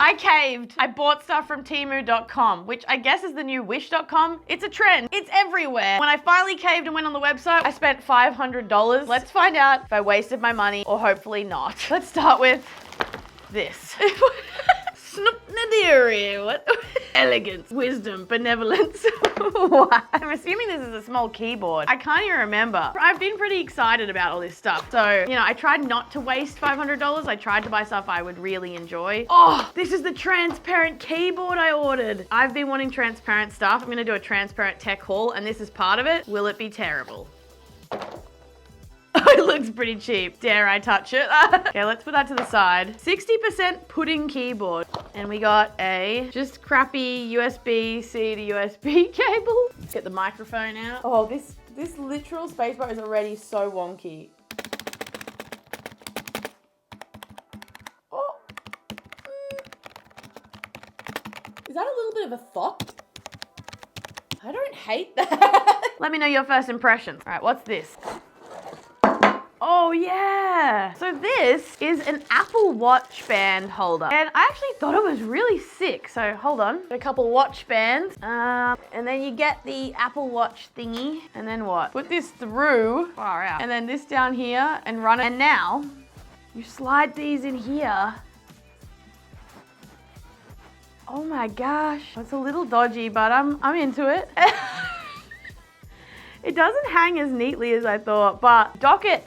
I caved. I bought stuff from Temu.com, which I guess is the new Wish.com. It's a trend. It's everywhere. When I finally caved and went on the website, I spent $500. Let's find out if I wasted my money or hopefully not. Let's start with this. Snoopnadiri. What? Elegance, wisdom, benevolence. What? I'm assuming this is a small keyboard. I can't even remember. I've been pretty excited about all this stuff. So, you know, I tried not to waste $500. I tried to buy stuff I would really enjoy. Oh, this is the transparent keyboard I ordered. I've been wanting transparent stuff. I'm gonna do a transparent tech haul and this is part of it. Will it be terrible? It looks pretty cheap. Dare I touch it? Okay, let's put that to the side. 60% pudding keyboard. And we got a just crappy USB-C to USB cable. Let's get the microphone out. Oh, this literal spacebar is already so wonky. Oh. Is that a little bit of a thought? I don't hate that. Let me know your first impressions. All right, what's this? Oh yeah! So this is an Apple Watch band holder. And I actually thought it was really sick. So hold on. A couple watch bands. And then you get the Apple Watch thingy. And then what? Put this through. Far out. And then this down here and run it. And now you slide these in here. Oh my gosh. It's a little dodgy, but I'm into it. It doesn't hang as neatly as I thought, but dock it.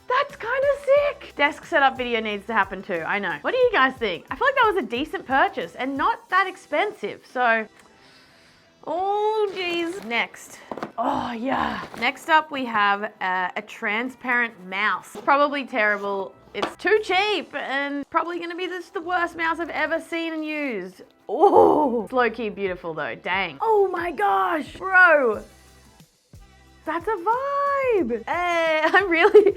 That's kind of sick. Desk setup video needs to happen too, I know. What do you guys think? I feel like that was a decent purchase and not that expensive, so. Oh geez. Next. Oh yeah. Next up we have a transparent mouse. Probably terrible. It's too cheap and probably gonna be the worst mouse I've ever seen and used. Oh, it's low-key beautiful though, dang. Oh my gosh, bro. That's a vibe. Hey,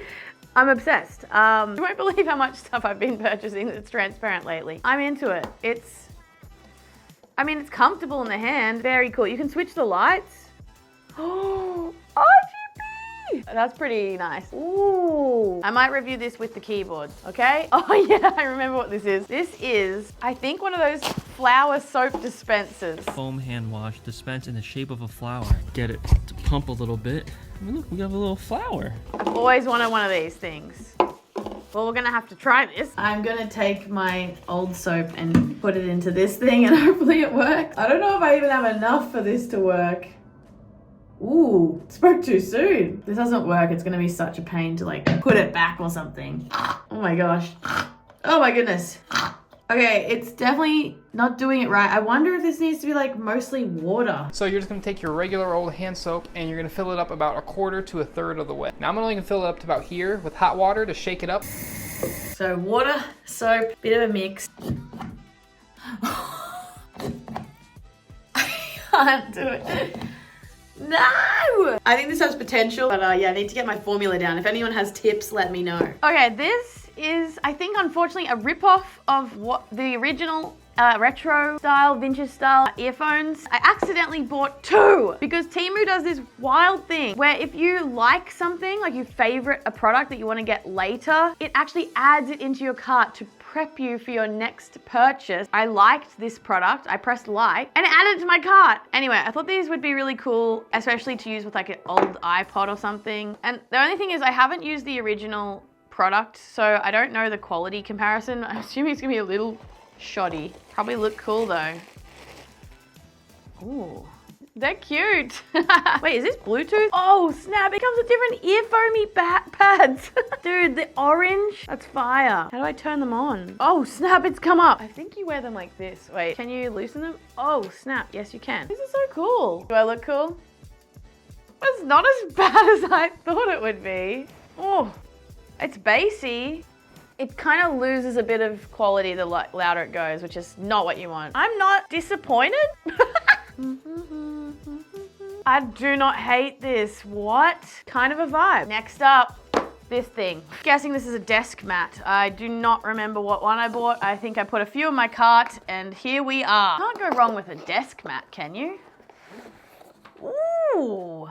I'm obsessed. You won't believe how much stuff I've been purchasing that's transparent lately. I'm into it. It's comfortable in the hand. Very cool. You can switch the lights. Oh, RGB. That's pretty nice. Ooh. I might review this with the keyboard, okay? Oh yeah, I remember what this is. This is, I think, one of those flower soap dispensers. Foam hand wash dispense in the shape of a flower. Get it to pump a little bit. I mean, look, we got a little flower. I've always wanted one of these things. Well, we're gonna have to try this. I'm gonna take my old soap and put it into this thing and hopefully it works. I don't know if I even have enough for this to work. Ooh, spoke too soon. This doesn't work. It's gonna be such a pain to like put it back or something. Oh my gosh. Oh my goodness. Okay, it's definitely not doing it right. I wonder if this needs to be like mostly water. So you're just gonna take your regular old hand soap and you're gonna fill it up about 1/4 to 1/3 of the way. Now I'm only gonna fill it up to about here with hot water to shake it up. So water, soap, bit of a mix. I can't do it. No! I think this has potential, but yeah, I need to get my formula down. If anyone has tips, let me know. Okay, this is, I think, unfortunately, a ripoff of what the original retro style, vintage style earphones. I accidentally bought 2 because Temu does this wild thing where if you like something, like you favorite a product that you want to get later, it actually adds it into your cart to prep you for your next purchase. I liked this product. I pressed like and it added it to my cart. Anyway, I thought these would be really cool, especially to use with like an old iPod or something. And the only thing is I haven't used the original product, so I don't know the quality comparison. I'm assuming it's gonna be a little shoddy. Probably look cool though. Ooh, they're cute. Wait, is this Bluetooth? Oh snap, it comes with different earphone pads. Dude, the orange, that's fire. How do I turn them on? Oh snap, it's come up. I think you wear them like this. Wait, can you loosen them? Oh snap, yes you can. This is so cool. Do I look cool? It's not as bad as I thought it would be. Oh, it's bassy. It kind of loses a bit of quality the louder it goes, which is not what you want. I'm not disappointed. I do not hate this. What? Kind of a vibe. Next up, this thing. Guessing this is a desk mat. I do not remember what one I bought. I think I put a few in my cart and here we are. Can't go wrong with a desk mat, can you? Ooh.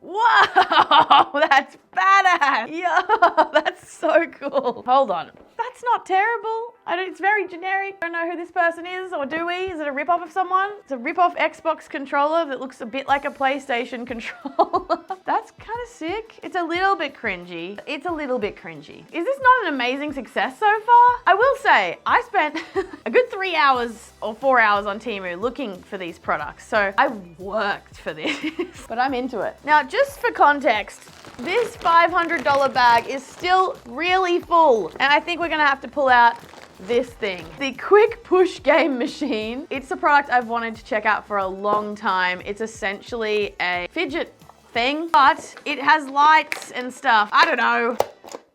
Whoa, that's badass. Yo, that's so cool. Hold on. That's not terrible. It's very generic. I don't know who this person is, or do we? Is it a rip-off of someone? It's a rip-off Xbox controller that looks a bit like a PlayStation controller. That's kind of sick. It's a little bit cringy. It's a little bit cringy. Is this not an amazing success so far? I will say, I spent a good 3 hours or 4 hours on Temu looking for these products. So I worked for this, but I'm into it. Now, just for context, this $500 bag is still really full, and I think we're gonna have to pull out this thing. The Quick Push Game Machine. It's a product I've wanted to check out for a long time. It's essentially a fidget thing, but it has lights and stuff. I don't know.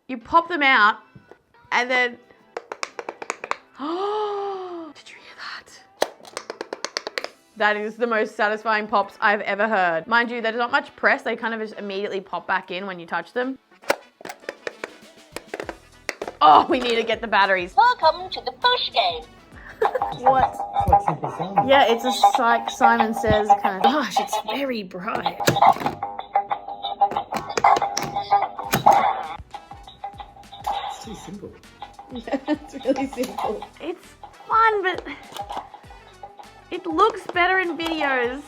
You pop them out, and then... Oh, did you hear that? That is the most satisfying pops I've ever heard. Mind you, there's not much press. They kind of just immediately pop back in when you touch them. Oh, we need to get the batteries. Welcome to the push game. What? Quite simple sound. Yeah, it's a like Simon Says kind of... Gosh, it's very bright. It's too simple. Yeah, it's really simple. It's fun, but it looks better in videos.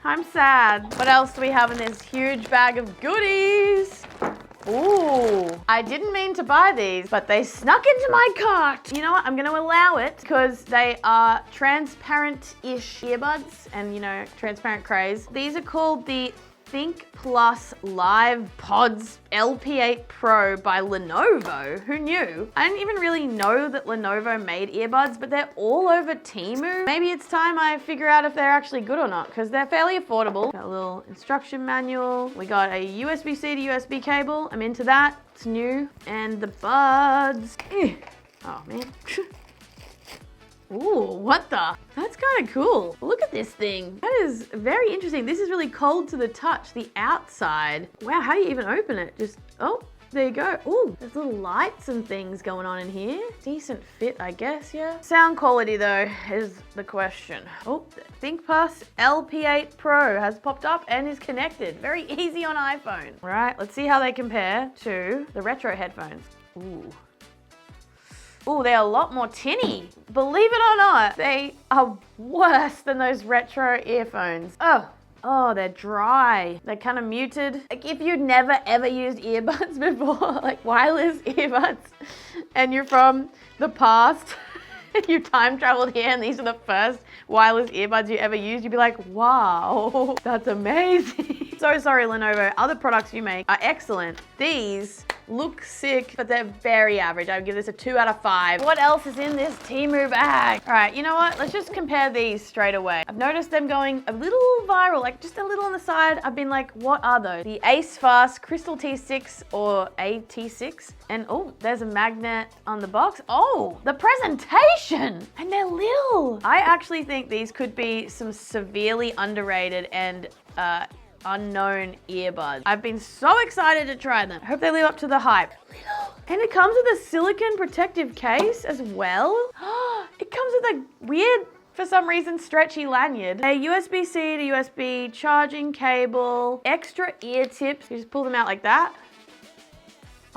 I'm sad. What else do we have in this huge bag of goodies? Ooh, I didn't mean to buy these, but they snuck into my cart. You know what? I'm going to allow it because they are transparent-ish earbuds and, you know, transparent craze. These are called the Think Plus Live Pods LP8 Pro by Lenovo. Who knew? I didn't even really know that Lenovo made earbuds, but they're all over Temu. Maybe it's time I figure out if they're actually good or not, because they're fairly affordable. Got a little instruction manual. We got a USB-C to USB cable. I'm into that. It's new. And the buds. Oh, man. Ooh, what the? That's kind of cool. Look at this thing. That is very interesting. This is really cold to the touch, the outside. Wow, how do you even open it? Just, oh, there you go. Ooh, there's little lights and things going on in here. Decent fit, I guess, yeah. Sound quality, though, is the question. Oh, ThinkPlus LP8 Pro has popped up and is connected. Very easy on iPhone. All right, let's see how they compare to the retro headphones. Ooh. Ooh, they're a lot more tinny. Believe it or not, they are worse than those retro earphones. Oh, they're dry. They're kind of muted. Like if you'd never ever used earbuds before, like wireless earbuds, and you're from the past, you time traveled here and these are the first wireless earbuds you ever used, you'd be like, wow, that's amazing. So sorry, Lenovo. Other products you make are excellent. These look sick, but they're very average. I would give this a 2 out of 5. What else is in this Temu bag? All right, you know what? Let's just compare these straight away. I've noticed them going a little viral, like just a little on the side. I've been like, what are those? The Ace Fast Crystal T6 or AT6. And oh, there's a magnet on the box. Oh, the presentation! And they're little. I actually think these could be some severely underrated and unknown earbuds. I've been so excited to try them. I hope they live up to the hype. And it comes with a silicone protective case as well. It comes with a weird, for some reason, stretchy lanyard. A USB-C to USB charging cable, extra ear tips. You just pull them out like that.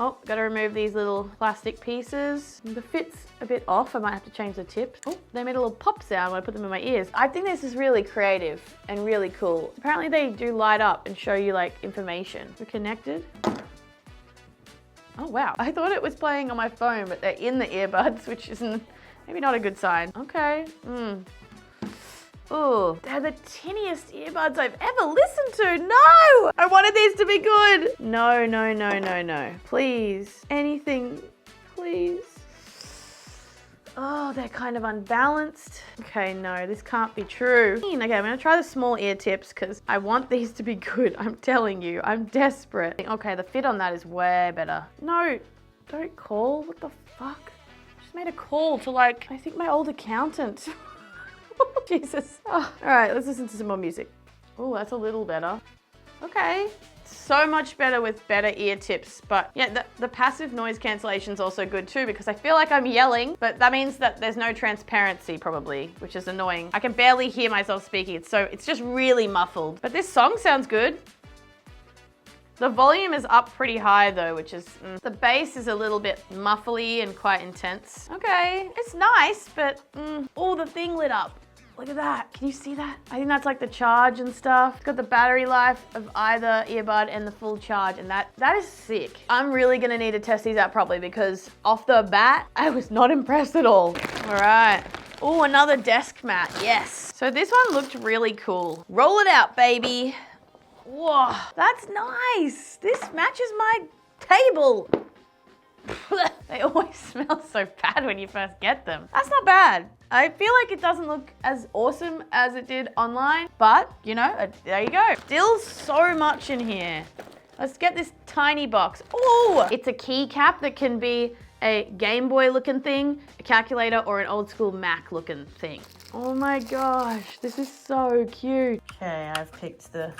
Oh, gotta remove these little plastic pieces. The fit's a bit off. I might have to change the tips. Oh, they made a little pop sound when I put them in my ears. I think this is really creative and really cool. Apparently they do light up and show you like information. We're connected. Oh, wow. I thought it was playing on my phone, but they're in the earbuds, which isn't, maybe not a good sign. Okay. Oh, they're the tiniest earbuds I've ever listened to. No! I wanted these to be good. No, no, no, no, no. Please. Anything, please. Oh, they're kind of unbalanced. Okay, no, this can't be true. Okay, I'm gonna try the small ear tips because I want these to be good. I'm telling you, I'm desperate. Okay, the fit on that is way better. No, don't call. What the fuck? I just made a call to like, I think my old accountant. Jesus. Oh, all right, let's listen to some more music. Oh, that's a little better. Okay. So much better with better ear tips. But yeah, the passive noise cancellation is also good too because I feel like I'm yelling, but that means that there's no transparency probably, which is annoying. I can barely hear myself speaking. It's just really muffled. But this song sounds good. The volume is up pretty high though, which is, the bass is a little bit muffly and quite intense. Okay, it's nice, but, oh, the thing lit up. Look at that. Can you see that? I think that's like the charge and stuff. It's got the battery life of either earbud and the full charge, and that is sick. I'm really gonna need to test these out properly because off the bat, I was not impressed at all. All right. Oh, another desk mat, yes. So this one looked really cool. Roll it out, baby. Whoa, that's nice. This matches my table. They always smell so bad when you first get them. That's not bad. I feel like it doesn't look as awesome as it did online, but you know, there you go. Still so much in here. Let's get this tiny box. Oh, it's a keycap that can be a Game Boy looking thing, a calculator, or an old school Mac looking thing. Oh my gosh, this is so cute. Okay, I've picked the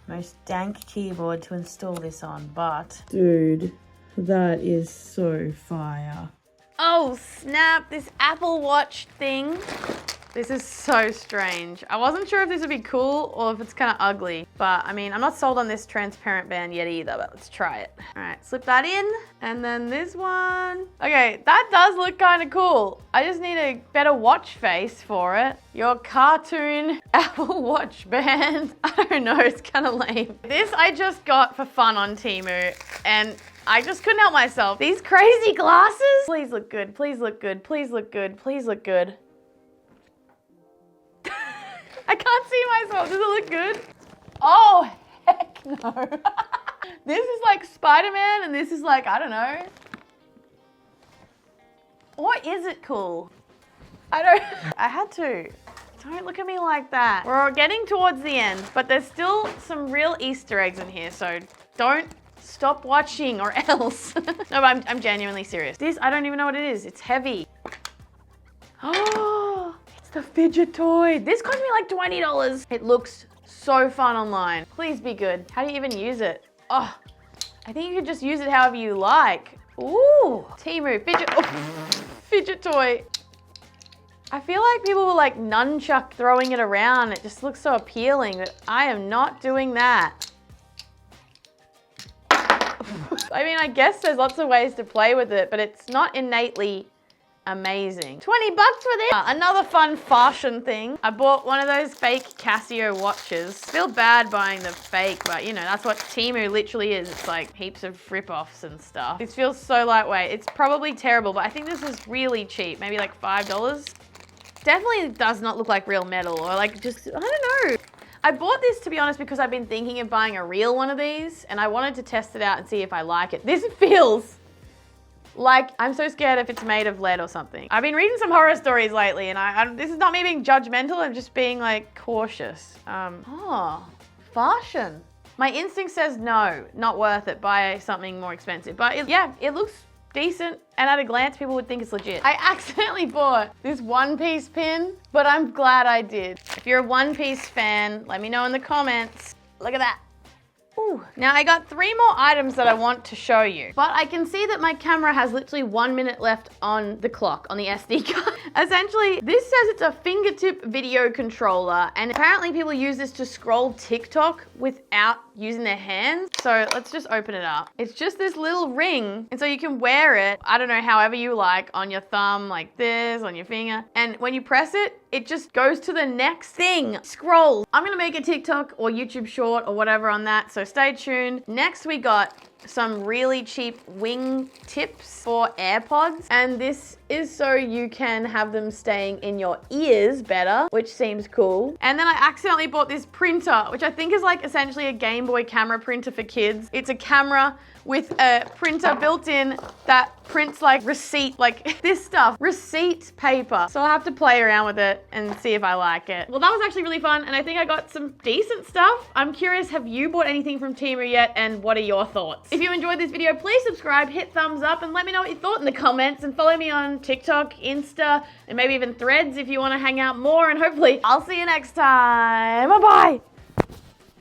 most dank keyboard to install this on, but dude, that is so fire. Oh snap, this Apple Watch thing. This is so strange. I wasn't sure if this would be cool or if it's kind of ugly, but I mean, I'm not sold on this transparent band yet either, but let's try it. All right, slip that in, and then this one. Okay, that does look kind of cool. I just need a better watch face for it. Your cartoon Apple Watch band. I don't know, it's kind of lame. This I just got for fun on Temu, and I just couldn't help myself. These crazy glasses. Please look good, please look good, please look good, please look good. I can't see myself. Does it look good? Oh, heck no. This is like Spider-Man and this is like, I don't know. Or is it cool? I had to. Don't look at me like that. We're getting towards the end, but there's still some real Easter eggs in here, so don't stop watching or else. No, but I'm genuinely serious. This, I don't even know what it is. It's heavy. Oh, it's the Fidget Toy. This cost me like $20. It looks so fun online. Please be good. How do you even use it? Oh, I think you could just use it however you like. Ooh, Temu, Fidget Toy. I feel like people were like nunchuck throwing it around. It just looks so appealing, but I am not doing that. I mean, I guess there's lots of ways to play with it, but it's not innately amazing. 20 bucks for this. Another fun fashion thing. I bought one of those fake Casio watches. Feel bad buying the fake, but you know, that's what Temu literally is. It's like heaps of rip-offs and stuff. This feels so lightweight. It's probably terrible, but I think this is really cheap. Maybe like $5. Definitely does not look like real metal or like just, I don't know. I bought this, to be honest, because I've been thinking of buying a real one of these and I wanted to test it out and see if I like it. This feels like, I'm so scared if it's made of lead or something. I've been reading some horror stories lately and this is not me being judgmental, I'm just being like cautious. Fashion. My instinct says no, not worth it, buy something more expensive. But yeah, it looks decent, and at a glance, people would think it's legit. I accidentally bought this One Piece pin, but I'm glad I did. If you're a One Piece fan, let me know in the comments. Look at that. Ooh. Now I got 3 more items that I want to show you, but I can see that my camera has literally 1 minute left on the clock, on the SD card. Essentially, this says it's a fingertip video controller, and apparently people use this to scroll TikTok without using their hands. So let's just open it up. It's just this little ring, and so you can wear it, I don't know, however you like, on your thumb like this, on your finger, and when you press it, it just goes to the next thing. Scroll. I'm gonna make a TikTok or YouTube short or whatever on that, so stay tuned. Next we got some really cheap wing tips for AirPods, and this is so you can have them staying in your ears better, which seems cool. And then I accidentally bought this printer, which I think is like essentially a Game Boy camera printer for kids. It's a camera with a printer built in that prints like receipt, like this stuff, receipt paper. So I'll have to play around with it and see if I like it. Well, that was actually really fun, and I think I got some decent stuff. I'm curious, have you bought anything from Temu yet, and what are your thoughts? If you enjoyed this video, please subscribe, hit thumbs up, and let me know what you thought in the comments, and follow me on TikTok, Insta, and maybe even Threads if you want to hang out more, and hopefully I'll see you next time. Bye-bye.